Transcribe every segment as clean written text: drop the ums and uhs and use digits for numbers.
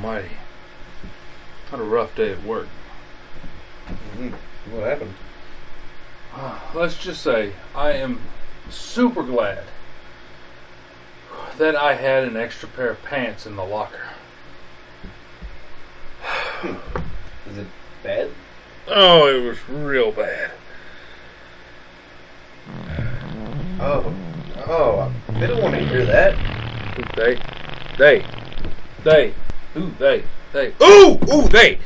almighty. Had a rough day at work. What happened? Let's just say I am super glad that I had an extra pair of pants in the locker. Is it bad? Oh, it was real bad. Oh, they don't want to hear that. They. Ooh, they.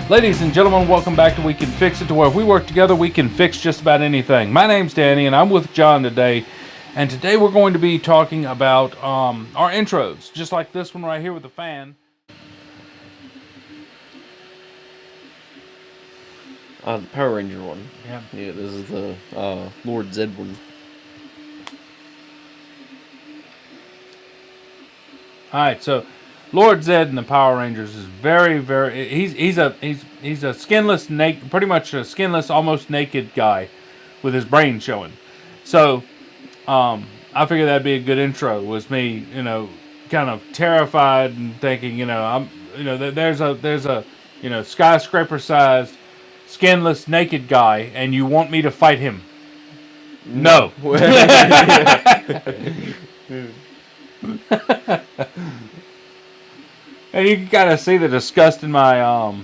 Ladies and gentlemen, welcome back to We Can Fix It, to where if we work together, we can fix just about anything. My name's Danny, and I'm with John today. And today we're going to be talking about our intros, just like this one right here with the fan. The Power Ranger one. Yeah. Yeah, this is the Lord Zed one. All right, so Lord Zed in the Power Rangers is very. He's a skinless, pretty much a skinless, almost naked guy, with his brain showing. So, I figured that'd be a good intro. Was me, kind of terrified and thinking, there's a, skyscraper-sized, skinless, naked guy, and you want me to fight him? No. And you can kind of see the disgust in my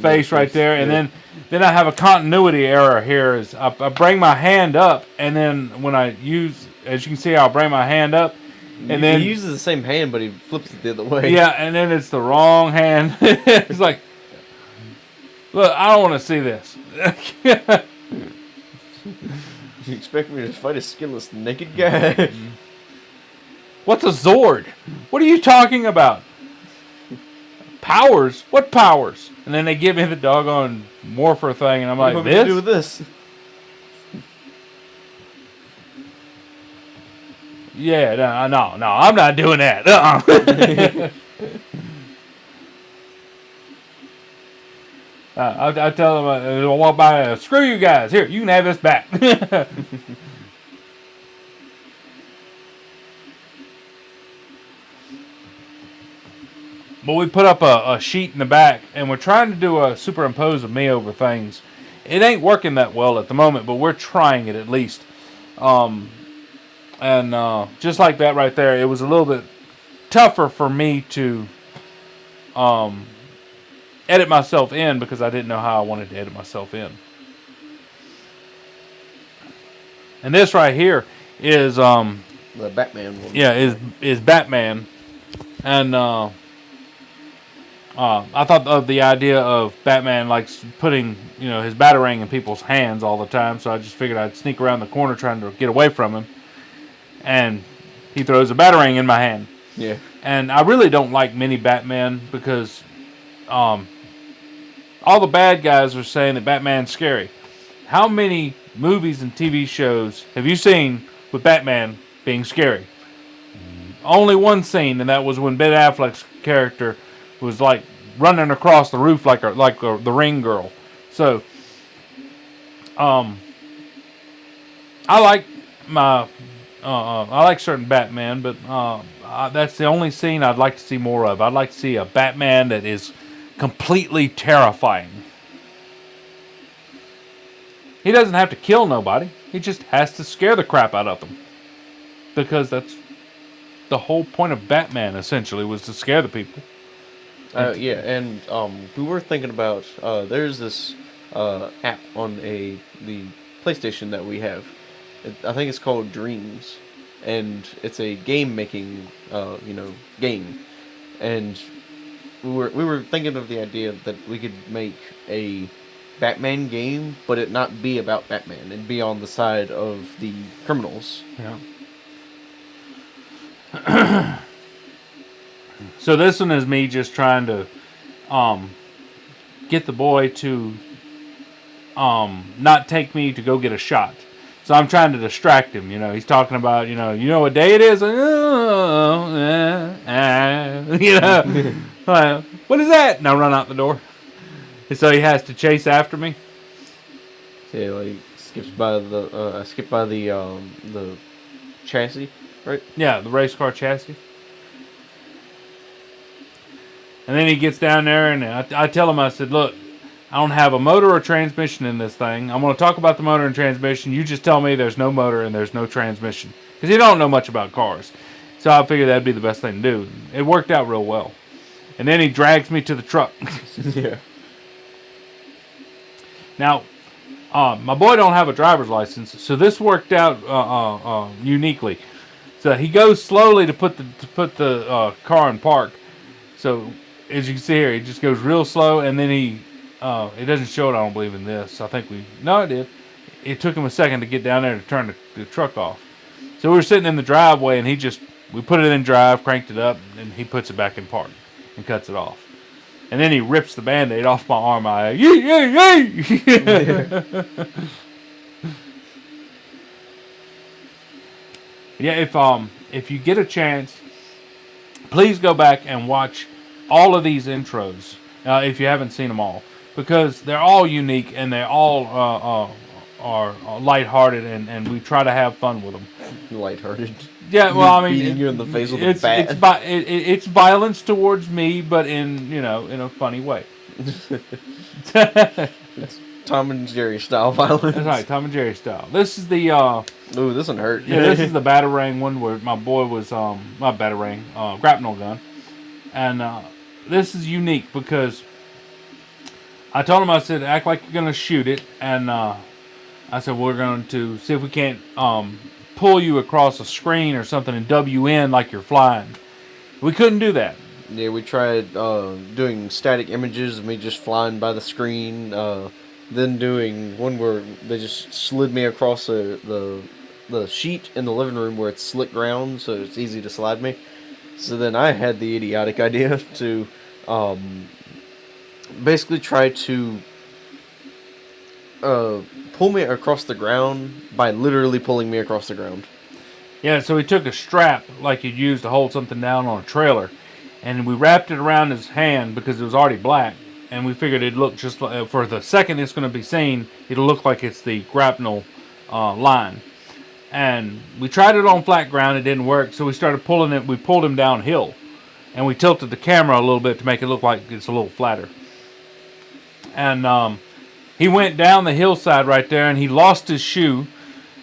face right there. And then I have a continuity error here. Is I bring my hand up, and then when I use, as you can see, I'll bring my hand up, and then he uses the same hand, but he flips it the other way. Yeah, and then it's the wrong hand. It's like, look, I don't want to see this. You expect me to fight a skinless naked guy? What's a Zord? What are you talking about? Powers? What powers? And then they give me the doggone morpher thing, and I'm like, what do you do with this? Yeah, no, I'm not doing that. I tell them, I'll walk by, screw you guys. Here, you can have this back. But we put up a sheet in the back, and we're trying to do a superimpose of me over things. It ain't working that well at the moment, but we're trying it at least. And just like that right there, it was a little bit tougher for me to edit myself in, because I didn't know how I wanted to edit myself in. And this right here is the Batman one. Yeah, is Batman, and I thought of the idea of Batman like putting, his batarang in people's hands all the time, so I just figured I'd sneak around the corner trying to get away from him, and he throws a batarang in my hand. Yeah. And I really don't like mini Batman, because all the bad guys are saying that Batman's scary. How many movies and TV shows have you seen with Batman being scary? Only one scene, and that was when Ben Affleck's character was like running across the roof like the Ring Girl. So, I like I like certain Batman, but that's the only scene I'd like to see more of. I'd like to see a Batman that is completely terrifying. He doesn't have to kill nobody. He just has to scare the crap out of them, because that's the whole point of Batman, essentially, was to scare the people. Yeah, and we were thinking about there's this app on the PlayStation that we have. I think it's called Dreams, and it's a game making game. And we were thinking of the idea that we could make a Batman game, but it not be about Batman. It'd be on the side of the criminals. Yeah. So this one is me just trying to get the boy to not take me to go get a shot. So I'm trying to distract him. He's talking about, you know what day it is? Like, what is that? And I run out the door. And so he has to chase after me. Yeah, like skips by the I skip by the chassis, right? Yeah, the race car chassis. And then he gets down there, and I tell him, I said, look, I don't have a motor or transmission in this thing. I'm going to talk about the motor and transmission. You just tell me there's no motor and there's no transmission. Because he don't know much about cars. So I figured that'd be the best thing to do. It worked out real well. And then he drags me to the truck. Yeah. Now, my boy don't have a driver's license, so this worked out uniquely. So he goes slowly to put the car in park. So as you can see here, he just goes real slow, and then it doesn't show it, I don't believe, in this. I think no, it did. It took him a second to get down there to turn the truck off. So we were sitting in the driveway, and we put it in drive, cranked it up, and he puts it back in park and cuts it off. And then he rips the Band-Aid off my arm. Yeah, if you get a chance, please go back and watch all of these intros if you haven't seen them all, because they're all unique and they all are lighthearted, and we try to have fun with them. Lighthearted. Yeah, well, I mean, beating you in the face with a bat. It's violence towards me, but in a funny way. It's Tom and Jerry style violence. That's right, Tom and Jerry style. This is the ooh, this one hurt. yeah, this is the Batarang one where my boy was not Batarang, grapnel gun, and this is unique because I told him, I said, act like you're gonna shoot it, and I said we're going to see if we can't pull you across a screen or something and dub you in like you're flying. We couldn't do that. Yeah, we tried doing static images of me just flying by the screen. Then doing one where they just slid me across the sheet in the living room where it's slick ground, so it's easy to slide me. So then I had the idiotic idea to basically try to pull me across the ground by literally pulling me across the ground. Yeah, so he took a strap like you'd use to hold something down on a trailer, and we wrapped it around his hand because it was already black, and we figured it'd look just like, for the second it's going to be seen, it'll look like it's the grapnel line. And we tried it on flat ground, it didn't work, so we started pulling it. We pulled him downhill, and we tilted the camera a little bit to make it look like it's a little flatter. And he went down the hillside right there, and he lost his shoe,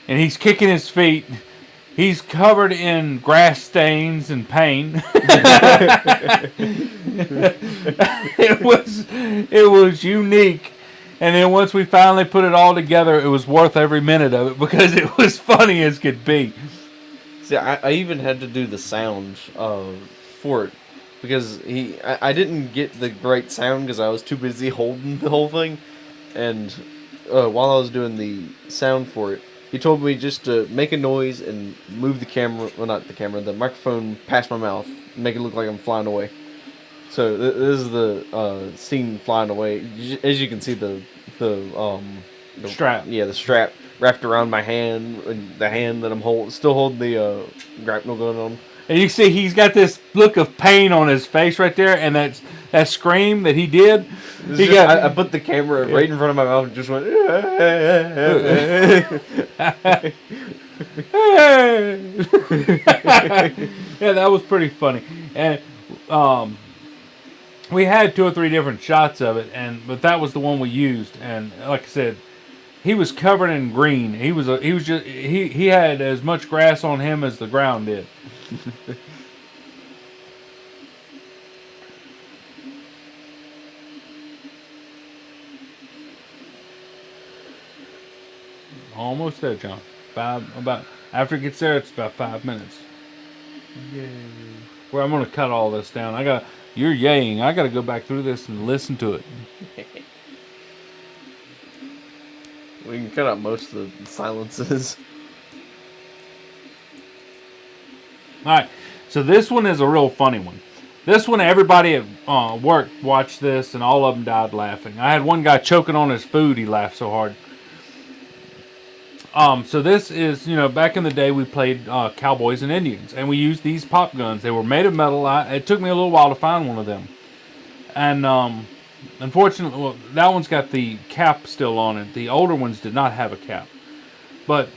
and he's kicking his feet. He's covered in grass stains and pain. It was unique. And then once we finally put it all together, it was worth every minute of it because it was funny as could be. See, I even had to do the sound for it because I didn't get the right sound because I was too busy holding the whole thing. And while I was doing the sound for it, he told me just to make a noise and move the camera, well, not the camera, the microphone past my mouth, make it look like I'm flying away. So this is the scene flying away. As you can see, the strap. Yeah, the strap wrapped around my hand, and the hand that I'm still holding the grapnel gun on. And you see he's got this look of pain on his face right there, and that scream that he did. I put the camera right in front of my mouth and just went. Yeah, that was pretty funny. And we had 2 or 3 different shots of it, but that was the one we used. And like I said, he was covered in green. He had as much grass on him as the ground did. Almost there, John. After it gets there, it's about 5 minutes. Yay! Well, I'm gonna cut all this down. You're yaying. I gotta go back through this and listen to it. We can cut out most of the silences. All right. So this one is a real funny one. This one, everybody at work watched this, and all of them died laughing. I had one guy choking on his food. He laughed so hard. So this is, back in the day we played Cowboys and Indians, and we used these pop guns. They were made of metal. It took me a little while to find one of them. And unfortunately, well, that one's got the cap still on it. The older ones did not have a cap. But,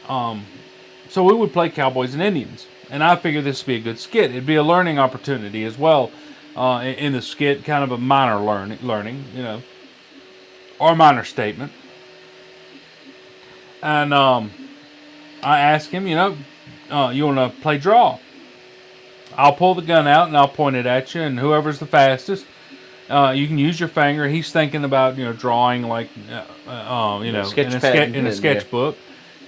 so we would play Cowboys and Indians. And I figured this would be a good skit. It'd be a learning opportunity as well in the skit, kind of a minor learning, or a minor statement. And I asked him, you want to play draw? I'll pull the gun out and I'll point it at you, and whoever's the fastest, you can use your finger. He's thinking about drawing like in a sketchbook.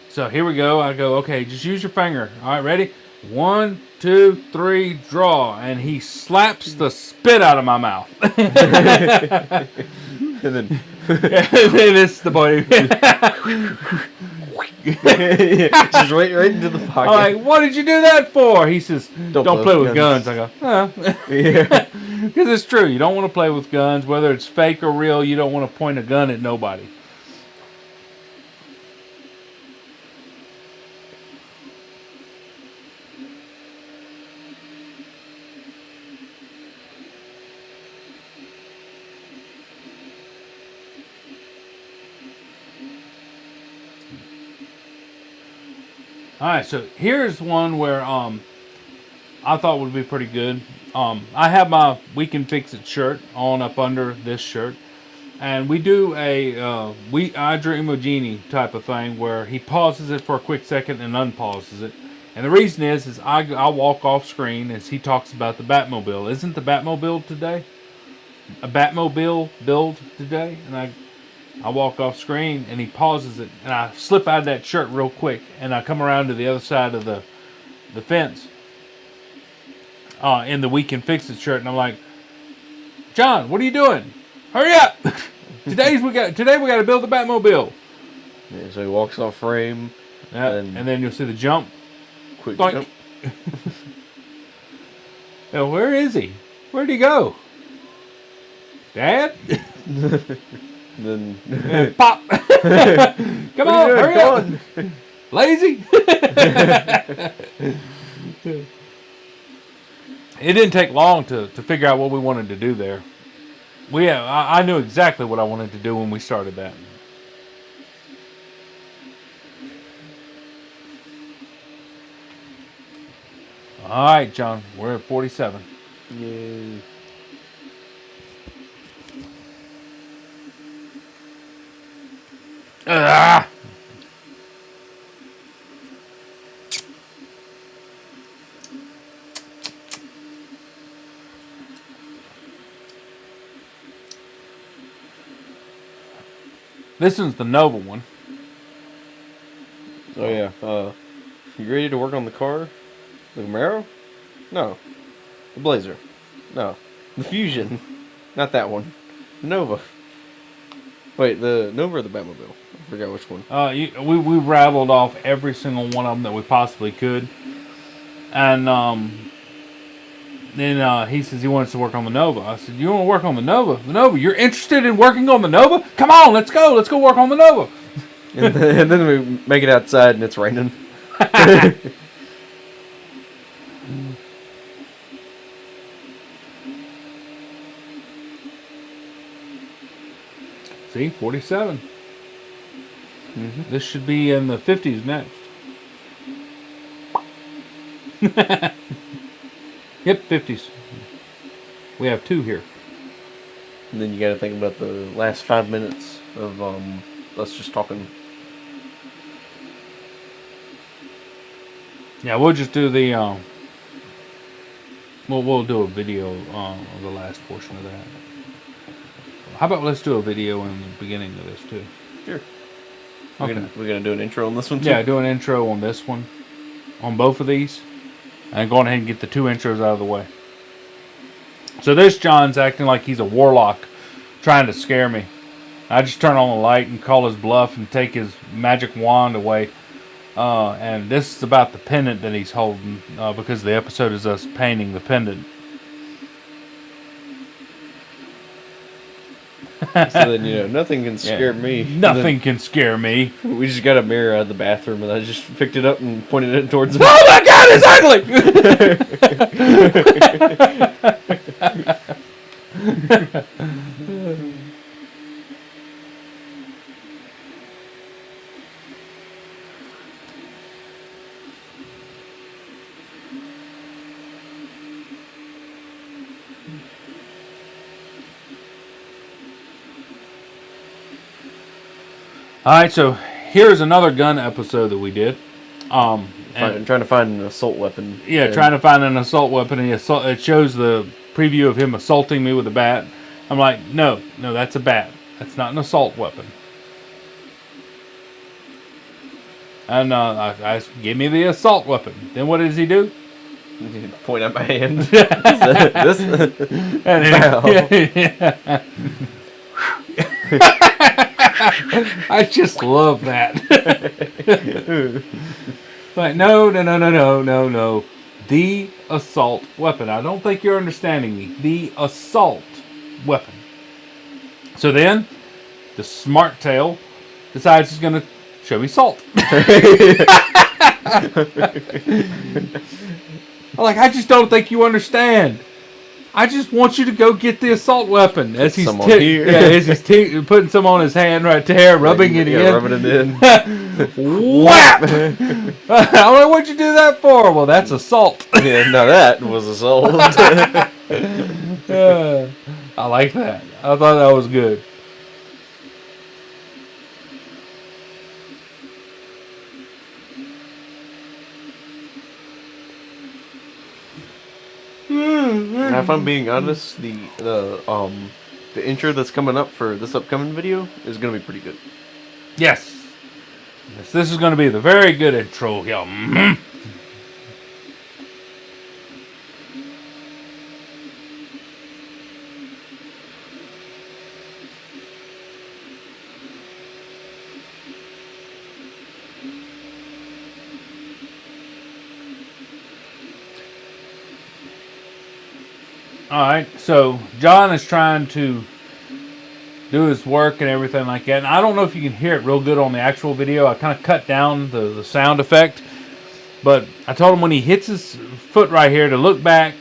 So here we go. I go, okay, just use your finger. All right, ready? 1, 2, 3, draw. And he slaps the spit out of my mouth. And then it's the boy. just right into the pocket. I'm like, what did you do that for? He says, don't play with guns. I go, Yeah. Because it's true. You don't want to play with guns, whether it's fake or real. You don't want to point a gun at nobody. Alright, so here's one where I thought would be pretty good. I have my We Can Fix It shirt on up under this shirt. And we do a I Dream of Genie type of thing where he pauses it for a quick second and unpauses it. And the reason is I walk off screen as he talks about the Batmobile. Isn't the Batmobile today? A Batmobile build today? And I walk off screen and he pauses it, and I slip out of that shirt real quick, and I come around to the other side of the fence in the We Can Fix It shirt, and I'm like, John, what are you doing? Hurry up! Today we got to build the Batmobile. Yeah, so he walks off frame, and then you'll see the jump. Quick Doink. jump. Now, where is he? Where'd he go? Dad? Then And pop! Come on, hurry up! Lazy? It didn't take long to figure out what we wanted to do there. I knew exactly what I wanted to do when we started that. All right, John, we're at 47. Yay. Ah! This one's the Nova one. Oh yeah. You ready to work on the car? The Camaro? No. The Blazer? No. The Fusion? Not that one. The Nova. Wait, the Nova or the Batmobile? I forgot which one. We rattled off every single one of them that we possibly could, and then he says he wants to work on the Nova. I said, "You want to work on the Nova? The Nova? You're interested in working on the Nova? Come on, let's go. Let's go work on the Nova." And then we make it outside and it's raining. See, 47. Mm-hmm. This should be in the 50s next. Yep, 50s. We have 2 here. And then you got to think about the last 5 minutes of us just talking. Yeah, we'll just do the we'll do a video of the last portion of that. How about let's do a video in the beginning of this too? Sure. Okay. We're gonna do an intro on this one too. Yeah, do an intro on this one, on both of these, and go ahead and get the 2 intros out of the way. So this John's acting like he's a warlock, trying to scare me. I just turn on the light and call his bluff and take his magic wand away. And this is about the pendant that he's holding, because the episode is us painting the pendant. So then, nothing can scare me. Nothing can scare me. We just got a mirror out of the bathroom, and I just picked it up and pointed it towards him. Oh my God, it's ugly! All right, so here's another gun episode that we did. I'm trying to find an assault weapon. Yeah, trying to find an assault weapon, and it shows the preview of him assaulting me with a bat. I'm like, no, that's a bat. That's not an assault weapon. And I asked, give me the assault weapon. Then what does he do? Point at my hand. This. And I just love that. Like, no. The assault weapon. I don't think you're understanding me. The assault weapon. So then, the smart tail decides he's going to show me salt. Like, I just don't think you understand. I just want you to go get the assault weapon. As he's putting some on his hand right there, rubbing it in. Rubbing it in. Whap! I'm like, what'd you do that for? Well, that's assault. Yeah, no, that was assault. I like that. I thought that was good. Now, if I'm being honest, the intro that's coming up for this upcoming video is gonna be pretty good. Yes. This is going to be the very good intro here. Alright, so John is trying to do his work and everything like that. And I don't know if you can hear it real good on the actual video. I kind of cut down the sound effect. But I told him when he hits his foot right here to look back,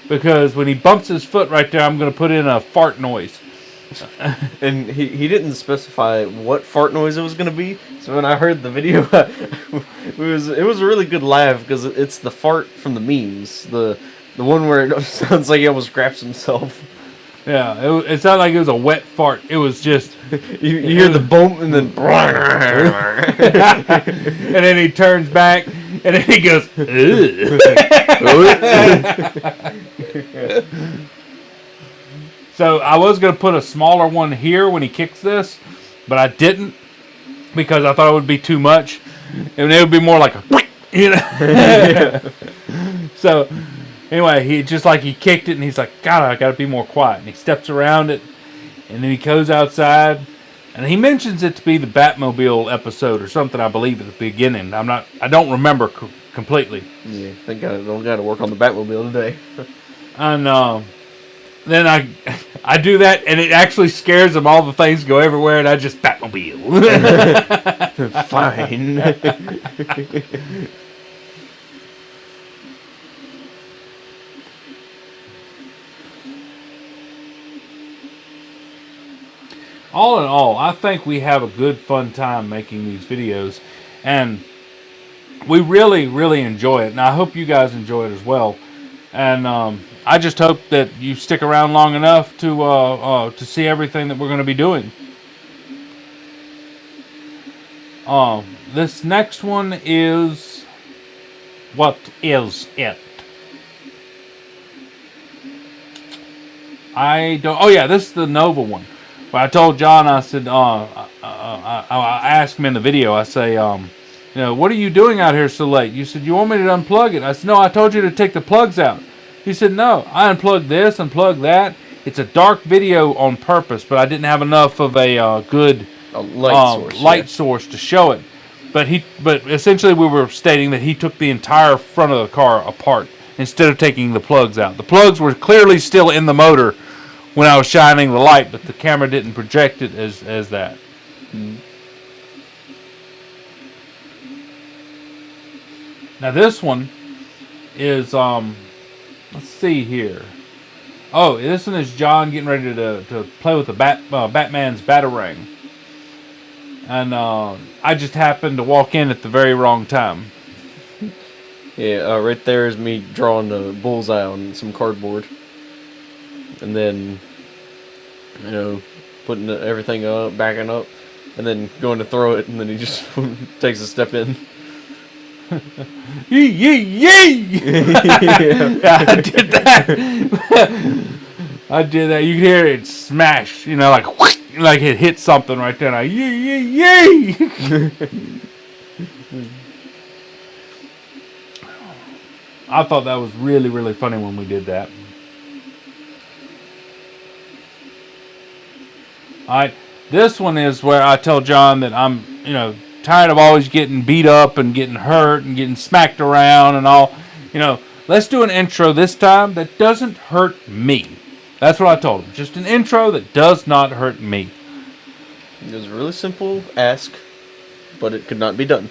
because when he bumps his foot right there, I'm going to put in a fart noise. And he didn't specify what fart noise it was going to be. So when I heard the video, it was a really good laugh because it's the fart from the memes. The one where it sounds like he almost craps himself. Yeah, it sounded like it was a wet fart. It was just... you hear the bump and then... and then he turns back and then he goes... So I was going to put a smaller one here when he kicks this, but I didn't because I thought it would be too much. And it would be more like a... So... Anyway, he kicked it, and he's like, God, I got to be more quiet. And he steps around it, and then he goes outside, and he mentions it to be the Batmobile episode or something, I believe, at the beginning. I don't remember completely. Yeah, I think I don't got to work on the Batmobile today. And then I do that, and it actually scares him. All the things go everywhere, and I just Batmobile. Fine. All in all, I think we have a good, fun time making these videos, and we really, really enjoy it. And I hope you guys enjoy it as well. And I just hope that you stick around long enough to see everything that we're going to be doing. This next one is... What is it? I don't... Oh, yeah, this is the Nova one. But I told John, I said, I asked him in the video, I say, what are you doing out here so late? You said, you want me to unplug it? I said, no, I told you to take the plugs out. He said, no, I unplugged this, unplugged that. It's a dark video on purpose, but I didn't have enough of a good light source to show it. But essentially we were stating that he took the entire front of the car apart instead of taking the plugs out. The plugs were clearly still in the motor when I was shining the light, but the camera didn't project it as that. Now this one is let's see here. Oh, this one is John getting ready to play with the Batman's Batarang. And I just happened to walk in at the very wrong time. Yeah, right there is me drawing a bullseye on some cardboard. And then, putting everything up, backing up, and then going to throw it, and then he just takes a step in. Yee yee yee! Yeah, I did that. I did that. You can hear it smash, like it hit something right there. And yee yee yee! I thought that was really, really funny when we did that. Alright, this one is where I tell John that I'm, tired of always getting beat up and getting hurt and getting smacked around and all. Let's do an intro this time that doesn't hurt me. That's what I told him. Just an intro that does not hurt me. It was a really simple ask, but it could not be done.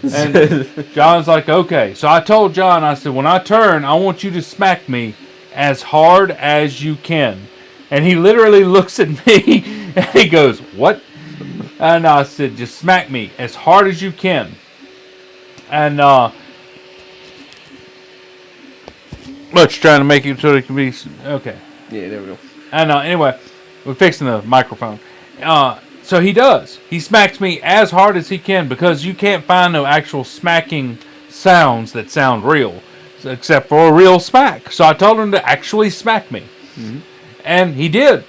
And John's like, okay. So I told John, I said, when I turn, I want you to smack me as hard as you can. And he literally looks at me and he goes, what? And I said, just smack me as hard as you can. And let's try to make it so it can be okay. Yeah, there we go. And anyway, we're fixing the microphone. So he does. He smacks me as hard as he can because you can't find no actual smacking sounds that sound real, except for a real smack. So I told him to actually smack me. Mm-hmm. And he did.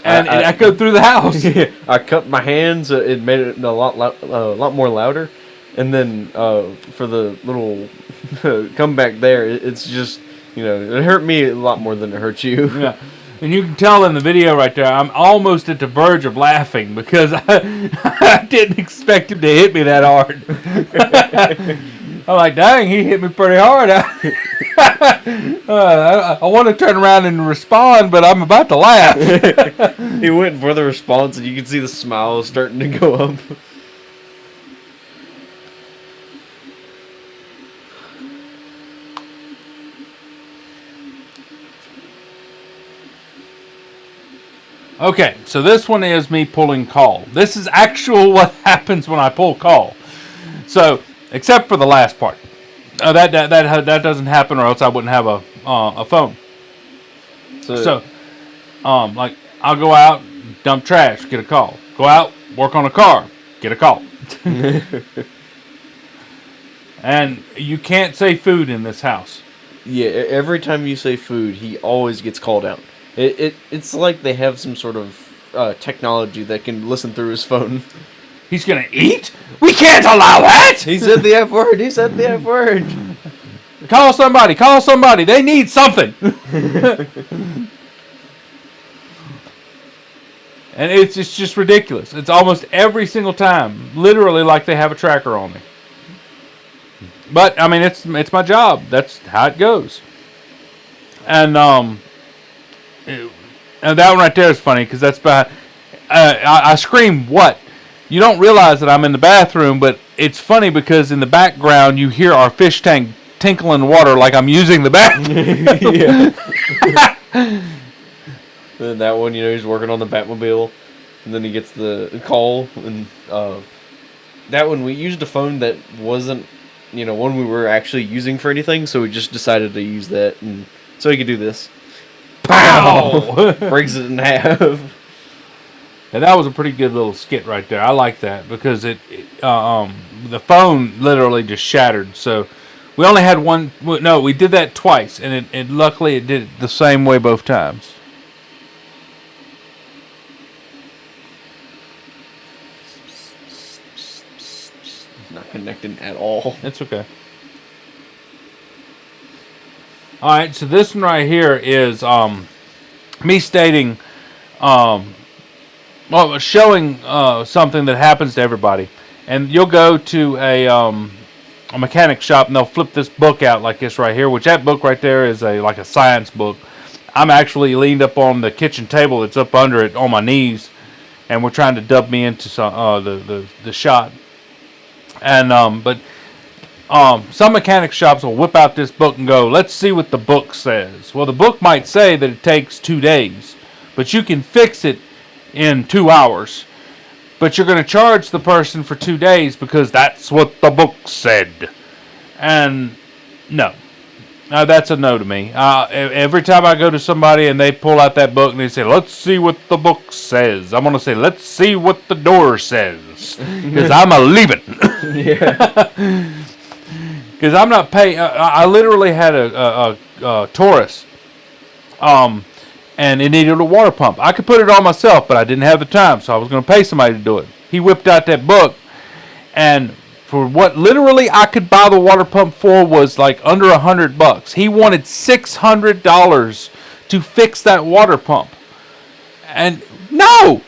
And it echoed through the house. I cupped my hands. It made it a lot more louder. And then for the little comeback there, it's just, it hurt me a lot more than it hurt you. Yeah. And you can tell in the video right there, I'm almost at the verge of laughing because I didn't expect him to hit me that hard. I'm like, dang, he hit me pretty hard. I want to turn around and respond, but I'm about to laugh. He went for the response, and you can see the smile starting to go up. Okay, so this one is me pulling call. This is actual what happens when I pull call. So, except for the last part, that doesn't happen, or else I wouldn't have a phone. So, like I'll go out, dump trash, get a call. Go out, work on a car, get a call. And you can't say food in this house. Yeah, every time you say food, he always gets called out. It's like they have some sort of technology that can listen through his phone. He's gonna eat? We can't allow that! He said the F word. He said the F word. Call somebody. Call somebody. They need something. And it's just ridiculous. It's almost every single time. Literally like they have a tracker on me. But, I mean, it's my job. That's how it goes. And that one right there is funny because that's behind. I scream, what? You don't realize that I'm in the bathroom, but it's funny because in the background you hear our fish tank tinkling water like I'm using the bathroom. Yeah. Then that one, he's working on the Batmobile, and then he gets the call, and that one we used a phone that wasn't, one we were actually using for anything, so we just decided to use that, and so he could do this. Pow! Breaks it in half. And that was a pretty good little skit right there. I like that because the phone literally just shattered. So we only had one. No, we did that twice, and it luckily it did it the same way both times. Not connecting at all. It's okay. All right, so this one right here is me stating, showing something that happens to everybody. And you'll go to a mechanic shop and they'll flip this book out like this right here, which that book right there is like a science book. I'm actually leaned up on the kitchen table that's up under it on my knees, and we're trying to dub me into some the shot. And some mechanic shops will whip out this book and go, let's see what the book says. Well, the book might say that it takes 2 days, but you can fix it in 2 hours. But you're going to charge the person for 2 days because that's what the book said. And no. That's a no to me. Every time I go to somebody and they pull out that book and they say, let's see what the book says, I'm going to say, let's see what the door says. Because I'm a leaving. Yeah. Because I'm not paying. I literally had a Taurus. And it needed a water pump. I could put it on myself, but I didn't have the time, so I was going to pay somebody to do it. He whipped out that book, and for what literally I could buy the water pump for was like under $100. He wanted $600 to fix that water pump, and no,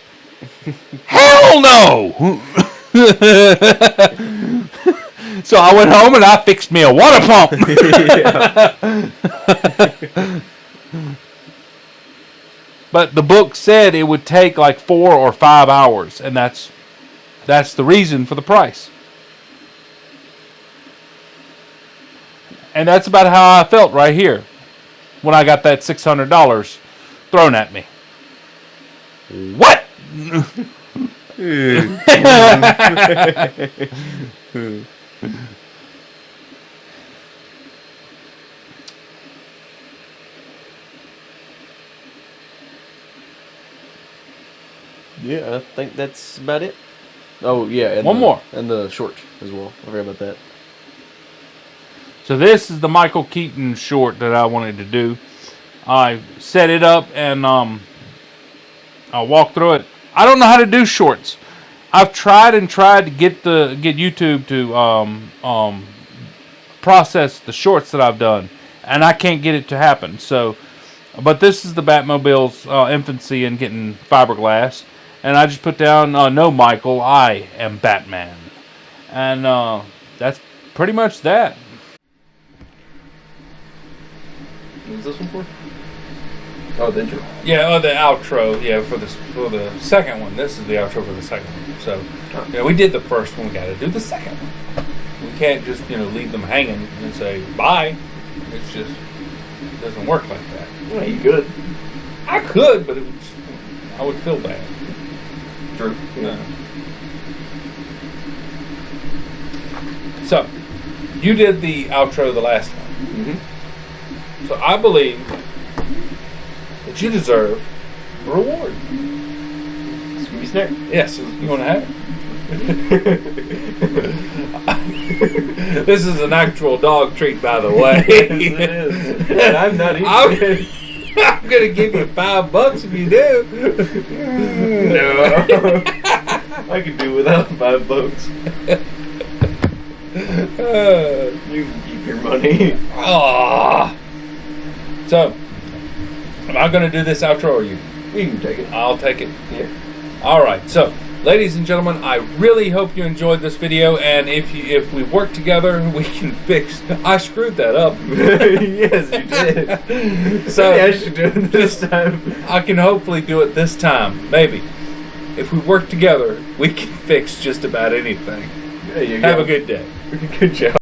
hell no. So I went home and I fixed me a water pump. But the book said it would take like 4 or 5 hours, and that's the reason for the price. And that's about how I felt right here when I got that $600 thrown at me. What? Yeah, I think that's about it. Oh, yeah. And One more. And the short as well. I forgot about that. So this is the Michael Keaton short that I wanted to do. I set it up and I walked through it. I don't know how to do shorts. I've tried to get YouTube to process the shorts that I've done, and I can't get it to happen. So, but this is the Batmobile's infancy in getting fiberglass. And I just put down, no, Michael, I am Batman. And that's pretty much that. What is this one for? Oh, the intro. Yeah, the outro. Yeah, for the second one. This is the outro for the second one. So, we did the first one. We got to do the second one. We can't just leave them hanging and say bye. It's just it doesn't work like that. Well, you could. I could, but I would feel bad. True. Yeah. So, you did the outro the last time. Mm-hmm. So I believe that you deserve a reward. Scooby Snack? Yes. You want to have it? This is an actual dog treat, by the way. Yes, it is. And I'm not eating it. I'm going to give you $5 if you do. No. I could do without $5. You can keep your money. Oh. So, am I going to do this outro or you? You can take it. I'll take it. Yeah. All right. So, ladies and gentlemen, I really hope you enjoyed this video, and if we work together, we can fix. I screwed that up. Yes, you did. So maybe I should do it this time. I can hopefully do it this time. Maybe. If we work together, we can fix just about anything. There you Have go. a good day. Good job.